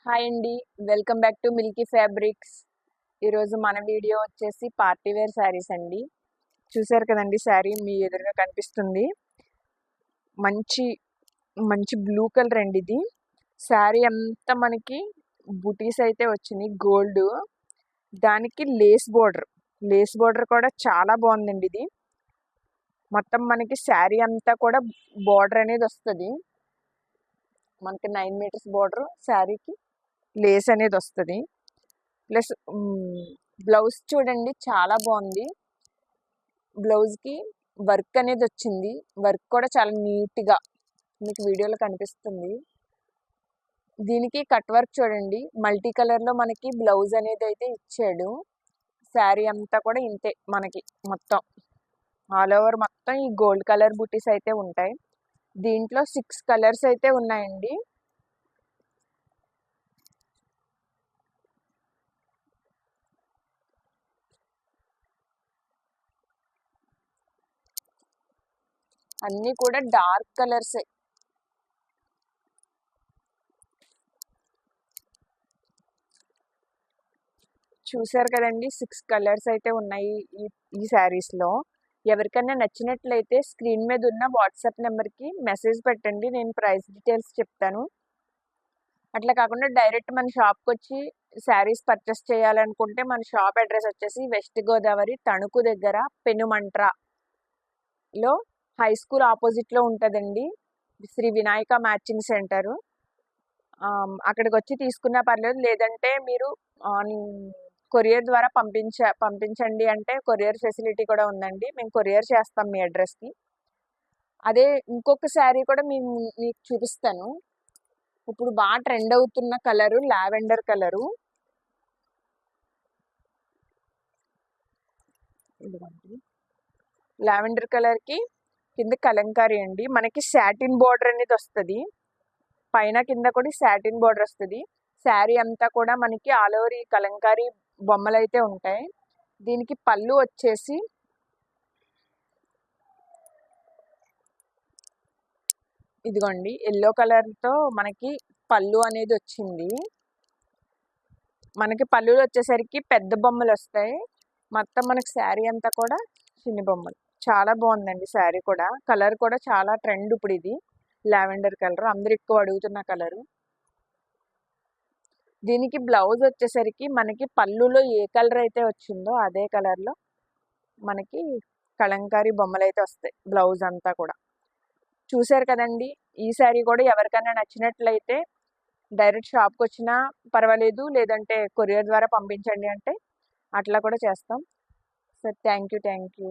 Hi అండి. Welcome back to Milky fabrics. ఈరోజు మన వీడియో వచ్చేసి పార్టీ వేర్ శారీస్ అండి. చూసారు కదండి, శారీ మీ ఎదురుగా కనిపిస్తుంది. మంచి మంచి బ్లూ కలర్ అండి ఇది. శారీ అంతా మనకి బుటీస్ అయితే వచ్చినాయి, గోల్డ్. దానికి లేస్ బోర్డర్ కూడా చాలా బాగుందండి ఇది. మొత్తం మనకి శారీ అంతా కూడా బోర్డర్ అనేది వస్తుంది. మనకి 9 మీటర్స్ బోర్డర్, శారీకి లేస్ అనేది వస్తుంది. ప్లస్ బ్లౌజ్ చూడండి, చాలా బాగుంది. బ్లౌజ్కి వర్క్ అనేది వచ్చింది. వర్క్ కూడా చాలా నీట్గా మీకు వీడియోలో కనిపిస్తుంది. దీనికి కట్ వర్క్ చూడండి, మల్టీ కలర్లో మనకి బ్లౌజ్ అనేది అయితే ఇచ్చాడు. శారీ అంతా కూడా ఇంతే మనకి మొత్తం ఆల్ ఓవర్ మొత్తం ఈ గోల్డ్ కలర్ బుటీస్ అయితే ఉంటాయి. దీంట్లో 6 కలర్స్ అయితే ఉన్నాయండి. అన్నీ కూడా డార్క్ కలర్సే. చూసారు కదండి, 6 కలర్స్ అయితే ఉన్నాయి ఈ శారీస్లో. ఎవరికైనా నచ్చినట్లయితే స్క్రీన్ మీద ఉన్న వాట్సాప్ నెంబర్కి మెసేజ్ పెట్టండి, నేను ప్రైస్ డీటెయిల్స్ చెప్తాను. అట్లా కాకుండా డైరెక్ట్ మన షాప్కి వచ్చి శారీస్ పర్చేస్ చేయాలనుకుంటే మన షాప్ అడ్రస్ వచ్చేసి వెస్ట్ గోదావరి, తణుకు దగ్గర పెనుమంట్రలో హై స్కూల్ ఆపోజిట్లో ఉంటుందండి శ్రీ వినాయక మ్యాచింగ్ సెంటరు. అక్కడికి వచ్చి తీసుకున్నా పర్లేదు, లేదంటే మీరు కొరియర్ ద్వారా పంపించండి అంటే కొరియర్ ఫెసిలిటీ కూడా ఉందండి. మేము కొరియర్ చేస్తాం మీ అడ్రస్కి. అదే ఇంకొక శారీ కూడా మీకు చూపిస్తాను. ఇప్పుడు బాగా ట్రెండ్ అవుతున్న కలరు లావెండర్ కలరు. లావెండర్ కలర్కి కింద కలంకారీ అండి. మనకి సాటిన్ బోర్డర్ అనేది వస్తుంది. పైన కింద కూడా సాటిన్ బోర్డర్ వస్తుంది. శారీ అంతా కూడా మనకి ఆల్ ఓవర్ ఈ కలంకారీ బొమ్మలు అయితే ఉంటాయి. దీనికి పళ్ళు వచ్చేసి ఇదిగోండి, ఎల్లో కలర్తో మనకి పళ్ళు అనేది వచ్చింది. మనకి పళ్ళులు వచ్చేసరికి పెద్ద బొమ్మలు వస్తాయి. మొత్తం మనకి శారీ అంతా కూడా చిన్ని బొమ్మలు. చాలా బాగుందండి శారీ కూడా. కలర్ కూడా చాలా ట్రెండ్ ఇప్పుడు ఇది లావెండర్ కలర్, అందరు ఎక్కువ అడుగుతున్న కలరు. దీనికి బ్లౌజ్ వచ్చేసరికి మనకి పళ్ళులో ఏ కలర్ అయితే వచ్చిందో అదే కలర్లో మనకి కలంకారీ బొమ్మలు అయితే వస్తాయి బ్లౌజ్ అంతా కూడా. చూసారు కదండి, ఈ శారీ కూడా ఎవరికైనా నచ్చినట్లయితే డైరెక్ట్ షాప్కి వచ్చినా పర్వాలేదు, లేదంటే కొరియర్ ద్వారా పంపించండి అంటే అట్లా కూడా చేస్తాం. Sir thank you.